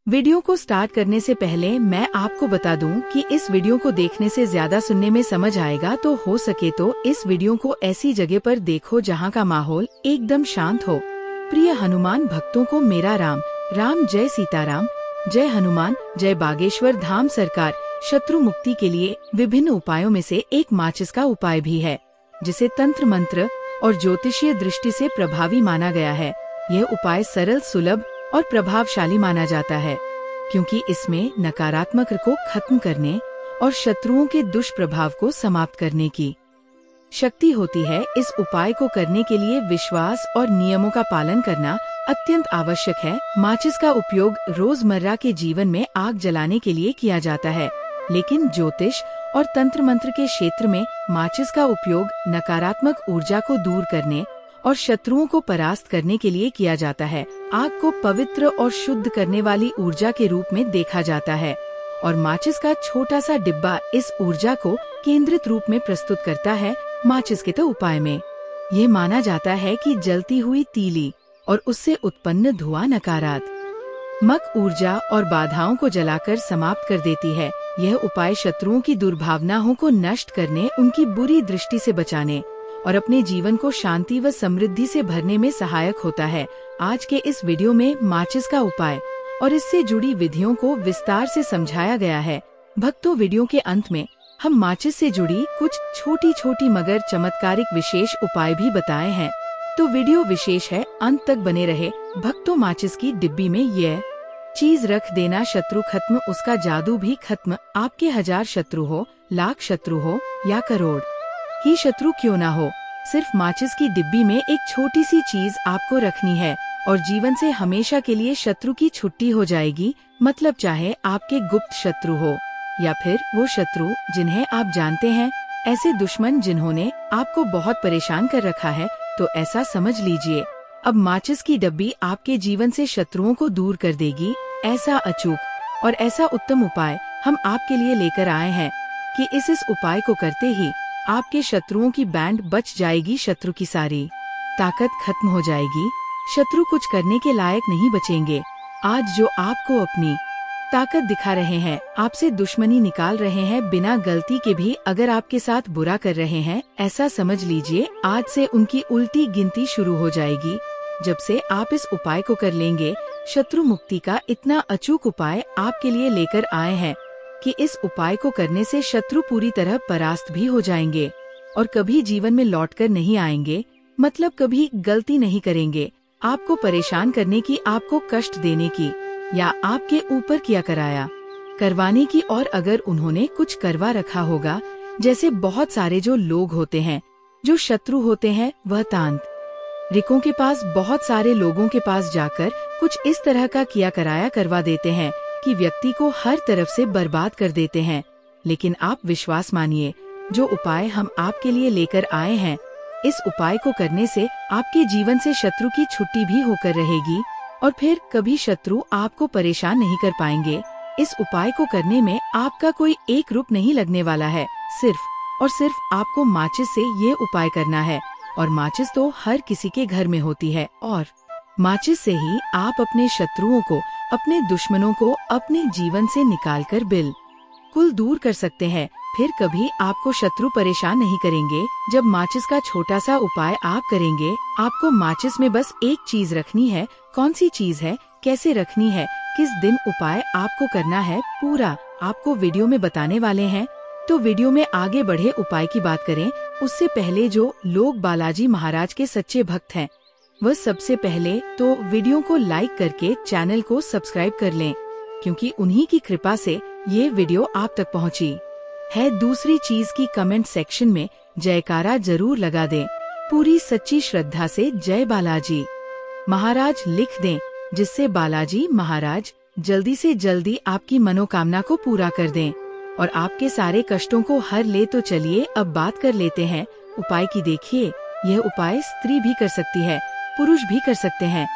Video को start करने से पहले मैं आपको बता दूं कि इस वीडियो को देखने से ज्यादा सुनने में समझ आएगा, तो हो सके तो इस वीडियो को ऐसी जगह पर देखो जहां का माहौल एकदम शांत हो। प्रिय हनुमान भक्तों को मेरा राम राम, जय सीताराम, जय हनुमान, जय बागेश्वर धाम सरकार। शत्रु मुक्ति के लिए विभिन्न उपायों में से एक माचिस का उपाय भी है, जिसे तंत्र मंत्र और ज्योतिषीय दृष्टि से प्रभावी माना गया है। यह उपाय सरल, सुलभ और प्रभावशाली माना जाता है, क्योंकि इसमें नकारात्मक को खत्म करने और शत्रुओं के दुष्प्रभाव को समाप्त करने की शक्ति होती है। इस उपाय को करने के लिए विश्वास और नियमों का पालन करना अत्यंत आवश्यक है। माचिस का उपयोग रोजमर्रा के जीवन में आग जलाने के लिए किया जाता है, लेकिन ज्योतिष और तंत्र मंत्र के क्षेत्र में माचिस का उपयोग नकारात्मक ऊर्जा को दूर करने और शत्रुओं को परास्त करने के लिए किया जाता है। आग को पवित्र और शुद्ध करने वाली ऊर्जा के रूप में देखा जाता है, और माचिस का छोटा सा डिब्बा इस ऊर्जा को केंद्रित रूप में प्रस्तुत करता है। माचिस के तो उपाय में ये माना जाता है कि जलती हुई तीली और उससे उत्पन्न धुआं नकारात्मक ऊर्जा और बाधाओं को जलाकर समाप्त कर देती है। यह उपाय शत्रुओं की दुर्भावनाओं को नष्ट करने, उनकी बुरी दृष्टि से बचाने और अपने जीवन को शांति व समृद्धि से भरने में सहायक होता है। आज के इस वीडियो में माचिस का उपाय और इससे जुड़ी विधियों को विस्तार से समझाया गया है। भक्तों, वीडियो के अंत में हम माचिस से जुड़ी कुछ छोटी छोटी मगर चमत्कारिक विशेष उपाय भी बताए हैं, तो वीडियो विशेष है, अंत तक बने रहे। भक्तों, माचिस की डिब्बी में यह चीज रख देना, शत्रु खत्म, उसका जादू भी खत्म। आपके 1000 शत्रु हो, लाख शत्रु हो या करोड़ ही शत्रु क्यों ना हो, सिर्फ माचिस की डिब्बी में एक छोटी सी चीज आपको रखनी है और जीवन से हमेशा के लिए शत्रु की छुट्टी हो जाएगी। मतलब चाहे आपके गुप्त शत्रु हो या फिर वो शत्रु जिन्हें आप जानते हैं, ऐसे दुश्मन जिन्होंने आपको बहुत परेशान कर रखा है, तो ऐसा समझ लीजिए अब माचिस की डिब्बी आपके जीवन से शत्रुओं को दूर कर देगी। ऐसा अचूक और ऐसा उत्तम उपाय हम आपके लिए लेकर आए हैं कि इस उपाय को करते ही आपके शत्रुओं की बैंड बच जाएगी, शत्रु की सारी ताकत खत्म हो जाएगी, शत्रु कुछ करने के लायक नहीं बचेंगे। आज जो आपको अपनी ताकत दिखा रहे हैं, आपसे दुश्मनी निकाल रहे हैं बिना गलती के भी, अगर आपके साथ बुरा कर रहे हैं, ऐसा समझ लीजिए आज से उनकी उल्टी गिनती शुरू हो जाएगी। जब से आप इस उपाय को कर लेंगे, शत्रु मुक्ति का इतना अचूक उपाय आपके लिए लेकर आए हैं कि इस उपाय को करने से शत्रु पूरी तरह परास्त भी हो जाएंगे और कभी जीवन में लौटकर नहीं आएंगे। मतलब कभी गलती नहीं करेंगे आपको परेशान करने की, आपको कष्ट देने की या आपके ऊपर किया कराया करवाने की। और अगर उन्होंने कुछ करवा रखा होगा, जैसे बहुत सारे जो लोग होते हैं जो शत्रु होते हैं, वह तांत्रिकों के पास, बहुत सारे लोगों के पास जाकर कुछ इस तरह का किया कराया करवा देते हैं कि व्यक्ति को हर तरफ से बर्बाद कर देते हैं। लेकिन आप विश्वास मानिए, जो उपाय हम आपके लिए लेकर आए हैं, इस उपाय को करने से आपके जीवन से शत्रु की छुट्टी भी होकर रहेगी और फिर कभी शत्रु आपको परेशान नहीं कर पाएंगे। इस उपाय को करने में आपका कोई एक रुपया नहीं लगने वाला है, सिर्फ और सिर्फ आपको माचिस से ये उपाय करना है। और माचिस तो हर किसी के घर में होती है, और माचिस से ही आप अपने शत्रुओं को, अपने दुश्मनों को अपने जीवन से निकालकर बिल्कुल दूर कर सकते हैं। फिर कभी आपको शत्रु परेशान नहीं करेंगे। जब माचिस का छोटा सा उपाय आप करेंगे, आपको माचिस में बस एक चीज रखनी है। कौन सी चीज है, कैसे रखनी है, किस दिन उपाय आपको करना है, पूरा आपको वीडियो में बताने वाले हैं। तो वीडियो में आगे बढ़े उपाय की बात करें, उससे पहले जो लोग बालाजी महाराज के सच्चे भक्त हैं, वह सबसे पहले तो वीडियो को लाइक करके चैनल को सब्सक्राइब कर लें, क्योंकि उन्हीं की कृपा से ये वीडियो आप तक पहुंची है। दूसरी चीज की कमेंट सेक्शन में जयकारा जरूर लगा दें, पूरी सच्ची श्रद्धा से जय बालाजी महाराज लिख दें, जिससे बालाजी महाराज जल्दी से जल्दी आपकी मनोकामना को पूरा कर दें और आपके सारे कष्टों को हर ले। तो चलिए अब बात कर लेते हैं उपाय की। देखिए, यह उपाय स्त्री भी कर सकती है, पुरुष भी कर सकते हैं।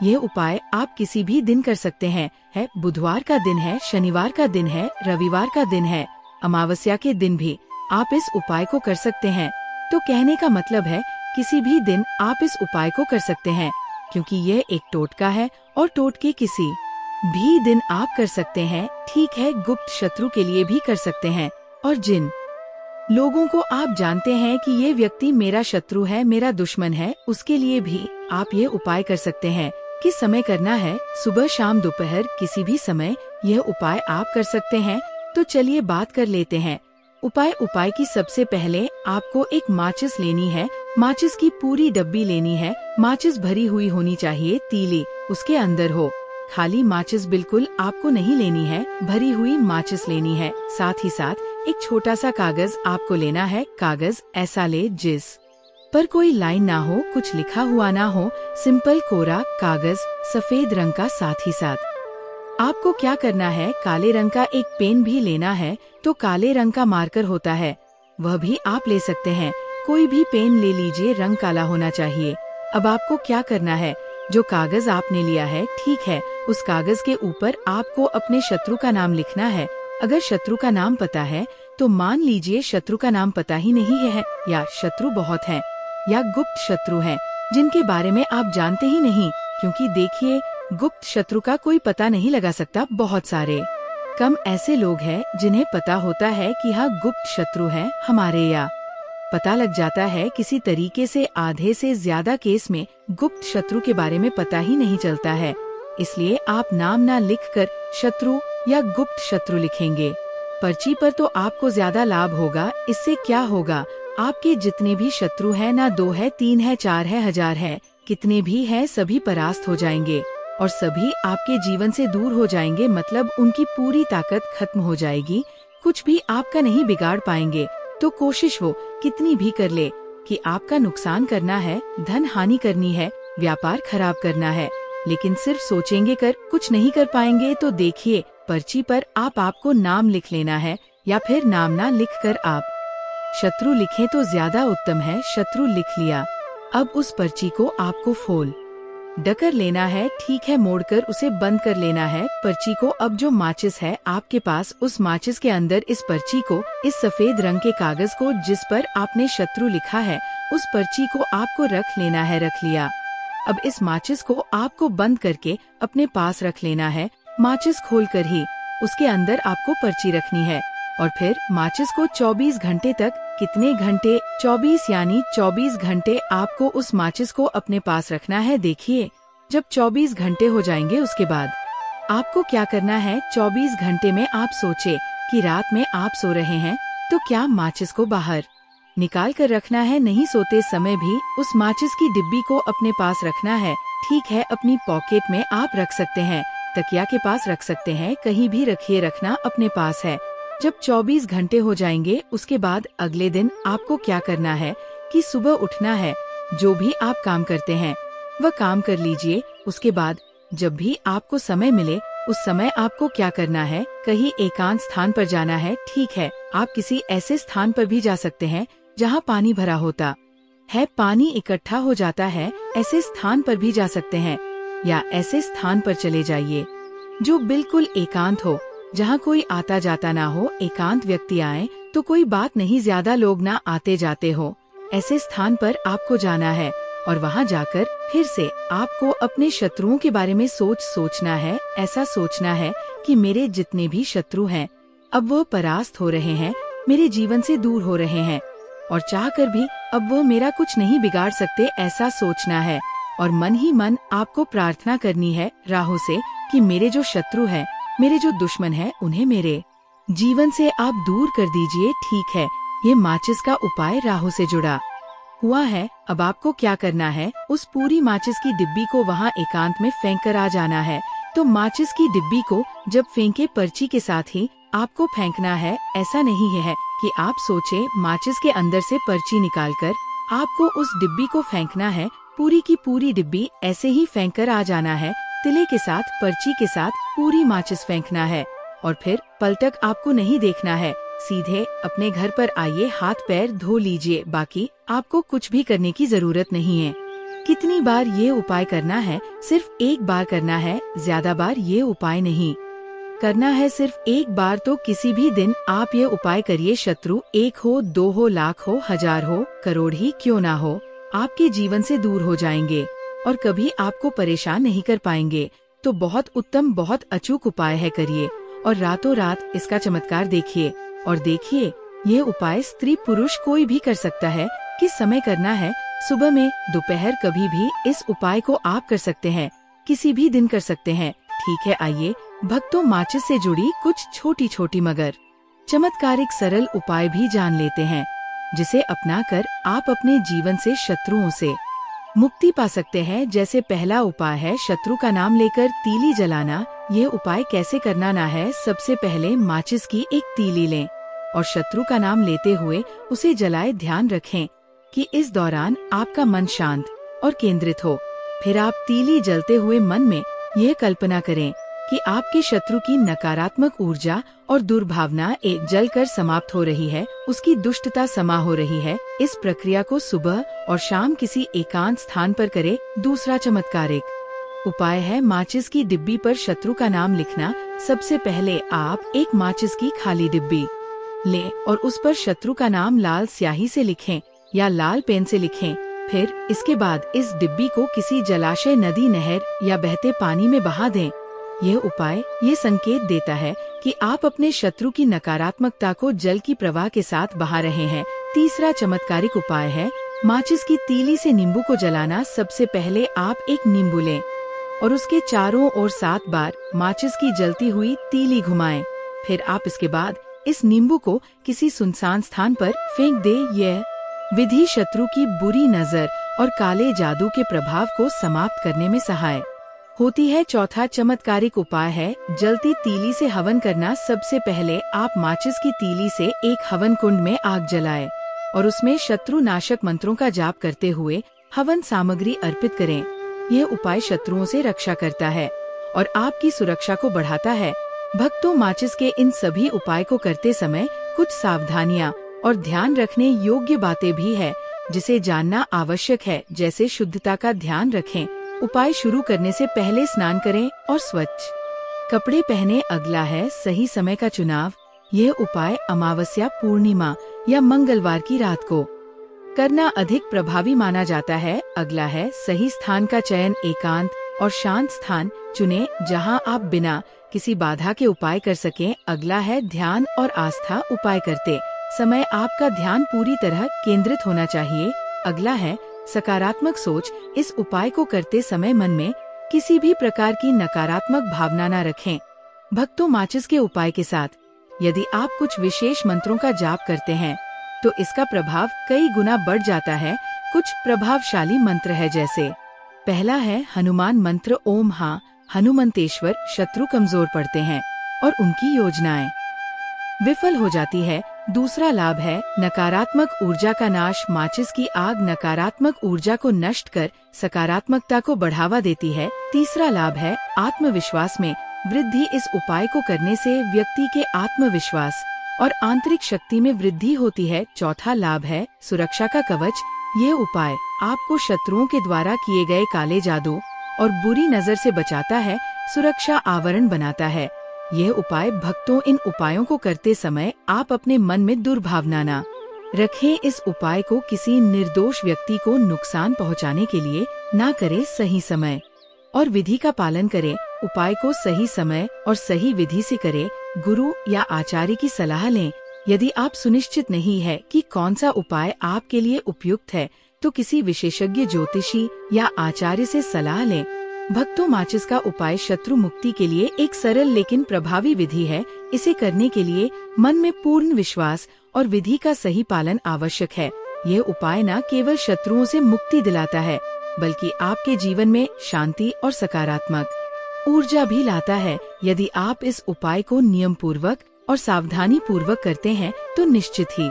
यह उपाय आप किसी भी दिन कर सकते हैं। है बुधवार का दिन है, शनिवार का दिन है, रविवार का दिन है, अमावस्या के दिन भी आप इस उपाय को कर सकते हैं। तो कहने का मतलब है किसी भी दिन आप इस उपाय को कर सकते हैं, क्योंकि यह एक टोटका है और टोटके किसी भी दिन आप कर सकते हैं, ठीक है, गुप्त शत्रु के लिए भी कर सकते हैं। और जिन लोगों को आप जानते हैं कि ये व्यक्ति मेरा शत्रु है, मेरा दुश्मन है, उसके लिए भी आप ये उपाय कर सकते हैं। किस समय करना है? सुबह, शाम, दोपहर, किसी भी समय यह उपाय आप कर सकते हैं। तो चलिए बात कर लेते हैं। उपाय की सबसे पहले आपको एक माचिस लेनी है। माचिस की पूरी डब्बी लेनी है। माचिस भरी हुई होनी चाहिए, तीली उसके अंदर हो। खाली माचिस बिल्कुल आपको नहीं लेनी है, भरी हुई माचिस लेनी है। साथ ही साथ एक छोटा सा कागज आपको लेना है। कागज ऐसा ले जिस पर कोई लाइन ना हो, कुछ लिखा हुआ ना हो, सिंपल कोरा कागज, सफेद रंग का। साथ ही साथ आपको क्या करना है, काले रंग का एक पेन भी लेना है। तो काले रंग का मार्कर होता है, वह भी आप ले सकते हैं। कोई भी पेन ले लीजिए, रंग काला होना चाहिए। अब आपको क्या करना है, जो कागज आपने लिया है, ठीक है, उस कागज के ऊपर आपको अपने शत्रु का नाम लिखना है। अगर शत्रु का नाम पता है तो मान लीजिए शत्रु का नाम पता ही नहीं है, या शत्रु बहुत हैं, या गुप्त शत्रु हैं जिनके बारे में आप जानते ही नहीं। क्योंकि देखिए, गुप्त शत्रु का कोई पता नहीं लगा सकता। बहुत सारे कम ऐसे लोग हैं जिन्हें पता होता है कि हाँ गुप्त शत्रु हैं हमारे, या पता लग जाता है किसी तरीके से। आधे से ज्यादा केस में गुप्त शत्रु के बारे में पता ही नहीं चलता है। इसलिए आप नाम ना लिखकर शत्रु या गुप्त शत्रु लिखेंगे पर्ची पर, तो आपको ज्यादा लाभ होगा। इससे क्या होगा, आपके जितने भी शत्रु हैं, ना 2 है, 3 है, 4 है, 1000 है, कितने भी हैं, सभी परास्त हो जाएंगे और सभी आपके जीवन से दूर हो जाएंगे। मतलब उनकी पूरी ताकत खत्म हो जाएगी, कुछ भी आपका नहीं बिगाड़ पाएंगे। तो कोशिश वो कितनी भी कर ले कि आपका नुकसान करना है, धन हानि करनी है, व्यापार खराब करना है, लेकिन सिर्फ सोचेंगे कर कुछ नहीं कर पाएंगे। तो देखिए, पर्ची पर आपको नाम लिख लेना है, या फिर नाम ना लिखकर आप शत्रु लिखें तो ज्यादा उत्तम है। शत्रु लिख लिया। अब उस पर्ची को आपको फोल डकर लेना है, ठीक है, मोड़कर उसे बंद कर लेना है पर्ची को। अब जो माचिस है आपके पास, उस माचिस के अंदर इस पर्ची को, इस सफेद रंग के कागज को जिस पर आपने शत्रु लिखा है, उस पर्ची को आपको रख लेना है। रख लिया। अब इस माचिस को आपको बंद करके अपने पास रख लेना है। माचिस खोलकर ही उसके अंदर आपको पर्ची रखनी है। और फिर माचिस को 24 घंटे तक, कितने घंटे, 24 यानी 24 घंटे आपको उस माचिस को अपने पास रखना है। देखिए, जब 24 घंटे हो जाएंगे उसके बाद आपको क्या करना है, 24 घंटे में आप सोचे कि रात में आप सो रहे हैं तो क्या माचिस को बाहर निकाल कर रखना है। नहीं सोते समय भी उस माचिस की डिब्बी को अपने पास रखना है। ठीक है, अपनी पॉकेट में आप रख सकते हैं, तकिया के पास रख सकते हैं, कहीं भी रखिए, रखना अपने पास है। जब 24 घंटे हो जाएंगे उसके बाद अगले दिन आपको क्या करना है कि सुबह उठना है, जो भी आप काम करते हैं वह काम कर लीजिए। उसके बाद जब भी आपको समय मिले उस समय आपको क्या करना है, कहीं एकांत स्थान पर जाना है। ठीक है, आप किसी ऐसे स्थान पर भी जा सकते हैं जहाँ पानी भरा होता है, पानी इकट्ठा हो जाता है, ऐसे स्थान पर भी जा सकते हैं, या ऐसे स्थान पर चले जाइए जो बिल्कुल एकांत हो, जहाँ कोई आता जाता ना हो। एकांत व्यक्ति आए तो कोई बात नहीं, ज्यादा लोग ना आते जाते हो, ऐसे स्थान पर आपको जाना है। और वहाँ जाकर फिर से आपको अपने शत्रुओं के बारे में सोचना है। ऐसा सोचना है कि मेरे जितने भी शत्रु हैं अब वो परास्त हो रहे हैं, मेरे जीवन से दूर हो रहे हैं, और चाहकर भी अब वो मेरा कुछ नहीं बिगाड़ सकते, ऐसा सोचना है। और मन ही मन आपको प्रार्थना करनी है राहु से कि मेरे जो शत्रु हैं, मेरे जो दुश्मन हैं, उन्हें मेरे जीवन से आप दूर कर दीजिए। ठीक है, ये माचिस का उपाय राहु से जुड़ा हुआ है। अब आपको क्या करना है, उस पूरी माचिस की डिब्बी को वहाँ एकांत में फेंक कर आ जाना है। तो माचिस की डिब्बी को जब फेंके, पर्ची के साथ ही आपको फेंकना है। ऐसा नहीं है कि आप सोचे माचिस के अंदर से पर्ची निकालकर आपको उस डिब्बी को फेंकना है। पूरी की पूरी डिब्बी ऐसे ही फेंक कर आ जाना है, तिले के साथ, पर्ची के साथ पूरी माचिस फेंकना है। और फिर पलटक आपको नहीं देखना है, सीधे अपने घर पर आइए, हाथ पैर धो लीजिए। बाकी आपको कुछ भी करने की जरूरत नहीं है। कितनी बार ये उपाय करना है, सिर्फ एक बार करना है, ज्यादा बार ये उपाय नहीं करना है, सिर्फ एक बार। तो किसी भी दिन आप ये उपाय करिए, शत्रु 1 हो, 2 हो, लाख हो, 1000 हो, करोड़ ही क्यों ना हो, आपके जीवन से दूर हो जाएंगे और कभी आपको परेशान नहीं कर पाएंगे। तो बहुत उत्तम, बहुत अचूक उपाय है, करिए और रातों रात इसका चमत्कार देखिए। और देखिए, ये उपाय स्त्री पुरुष कोई भी कर सकता है। किस समय करना है? सुबह में, दोपहर, कभी भी इस उपाय को आप कर सकते हैं। किसी भी दिन कर सकते हैं। ठीक है, आइए भक्तों माचिस से जुड़ी कुछ छोटी छोटी मगर चमत्कारिक सरल उपाय भी जान लेते हैं, जिसे अपनाकर आप अपने जीवन से शत्रुओं से मुक्ति पा सकते हैं। जैसे पहला उपाय है शत्रु का नाम लेकर तीली जलाना। ये उपाय कैसे करना ना है? सबसे पहले माचिस की एक तीली लें और शत्रु का नाम लेते हुए उसे जलाए। ध्यान रखें कि इस दौरान आपका मन शांत और केंद्रित हो। फिर आप तीली जलते हुए मन में ये कल्पना करें कि आपके शत्रु की नकारात्मक ऊर्जा और दुर्भावना एक जलकर समाप्त हो रही है, उसकी दुष्टता समा हो रही है। इस प्रक्रिया को सुबह और शाम किसी एकांत स्थान पर करें। दूसरा चमत्कारिक उपाय है माचिस की डिब्बी पर शत्रु का नाम लिखना। सबसे पहले आप एक माचिस की खाली डिब्बी लें और उस पर शत्रु का नाम लाल स्याही से लिखें या लाल पेन से लिखें। फिर इसके बाद इस डिब्बी को किसी जलाशय, नदी, नहर या बहते पानी में बहा दें। यह उपाय ये संकेत देता है कि आप अपने शत्रु की नकारात्मकता को जल की प्रवाह के साथ बहा रहे हैं। तीसरा चमत्कारिक उपाय है माचिस की तीली से नींबू को जलाना। सबसे पहले आप एक नींबू लें और उसके चारों ओर 7 बार माचिस की जलती हुई तीली घुमाएं। फिर आप इसके बाद इस नींबू को किसी सुनसान स्थान पर फेंक दे। यह विधि शत्रु की बुरी नजर और काले जादू के प्रभाव को समाप्त करने में सहाय होती है। चौथा चमत्कारिक उपाय है जलती तीली से हवन करना। सबसे पहले आप माचिस की तीली से एक हवन कुंड में आग जलाएं और उसमें शत्रु नाशक मंत्रों का जाप करते हुए हवन सामग्री अर्पित करें। यह उपाय शत्रुओं से रक्षा करता है और आपकी सुरक्षा को बढ़ाता है। भक्तों, माचिस के इन सभी उपाय को करते समय कुछ सावधानियां और ध्यान रखने योग्य बातें भी है, जिसे जानना आवश्यक है। जैसे शुद्धता का ध्यान रखें, उपाय शुरू करने से पहले स्नान करें और स्वच्छ कपड़े पहने। अगला है सही समय का चुनाव। यह उपाय अमावस्या, पूर्णिमा या मंगलवार की रात को करना अधिक प्रभावी माना जाता है। अगला है सही स्थान का चयन। एकांत और शांत स्थान चुनें जहां आप बिना किसी बाधा के उपाय कर सकें। अगला है ध्यान और आस्था। उपाय करते समय आपका ध्यान पूरी तरह केंद्रित होना चाहिए। अगला है सकारात्मक सोच। इस उपाय को करते समय मन में किसी भी प्रकार की नकारात्मक भावना न रखें। भक्तों, माचिस के उपाय के साथ यदि आप कुछ विशेष मंत्रों का जाप करते हैं तो इसका प्रभाव कई गुना बढ़ जाता है। कुछ प्रभावशाली मंत्र है, जैसे पहला है हनुमान मंत्र। ओम हा हनुमंतेश्वर। शत्रु कमजोर पड़ते हैं और उनकी योजनाएं विफल हो जाती है। दूसरा लाभ है नकारात्मक ऊर्जा का नाश। माचिस की आग नकारात्मक ऊर्जा को नष्ट कर सकारात्मकता को बढ़ावा देती है। तीसरा लाभ है आत्मविश्वास में वृद्धि। इस उपाय को करने से व्यक्ति के आत्मविश्वास और आंतरिक शक्ति में वृद्धि होती है। चौथा लाभ है सुरक्षा का कवच। ये उपाय आपको शत्रुओं के द्वारा किए गए काले जादू और बुरी नजर से बचाता है, सुरक्षा आवरण बनाता है। यह उपाय भक्तों, इन उपायों को करते समय आप अपने मन में दुर्भावना न रखें। इस उपाय को किसी निर्दोष व्यक्ति को नुकसान पहुंचाने के लिए ना करें। सही समय और विधि का पालन करें। उपाय को सही समय और सही विधि से करें। गुरु या आचार्य की सलाह लें। यदि आप सुनिश्चित नहीं है कि कौन सा उपाय आपके लिए उपयुक्त है, तो किसी विशेषज्ञ ज्योतिषी या आचार्य से सलाह लें। भक्तों, माचिस का उपाय शत्रु मुक्ति के लिए एक सरल लेकिन प्रभावी विधि है। इसे करने के लिए मन में पूर्ण विश्वास और विधि का सही पालन आवश्यक है। यह उपाय न केवल शत्रुओं से मुक्ति दिलाता है, बल्कि आपके जीवन में शांति और सकारात्मक ऊर्जा भी लाता है। यदि आप इस उपाय को नियम पूर्वक और सावधानी पूर्वक करते हैं, तो निश्चित ही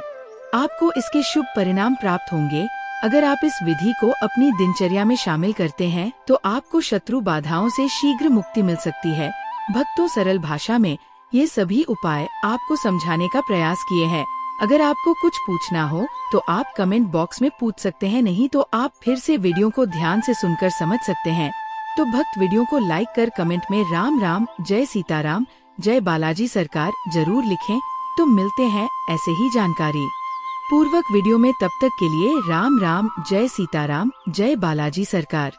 आपको इसके शुभ परिणाम प्राप्त होंगे। अगर आप इस विधि को अपनी दिनचर्या में शामिल करते हैं, तो आपको शत्रु बाधाओं से शीघ्र मुक्ति मिल सकती है। भक्तों, सरल भाषा में ये सभी उपाय आपको समझाने का प्रयास किए हैं। अगर आपको कुछ पूछना हो तो आप कमेंट बॉक्स में पूछ सकते हैं, नहीं तो आप फिर से वीडियो को ध्यान से सुनकर समझ सकते हैं। तो भक्त, वीडियो को लाइक कर कमेंट में राम राम, जय सीताराम, जय बालाजी सरकार जरूर लिखें। तो मिलते हैं ऐसे ही जानकारी पूर्वक वीडियो में। तब तक के लिए राम राम, जय सीताराम, जय बालाजी सरकार।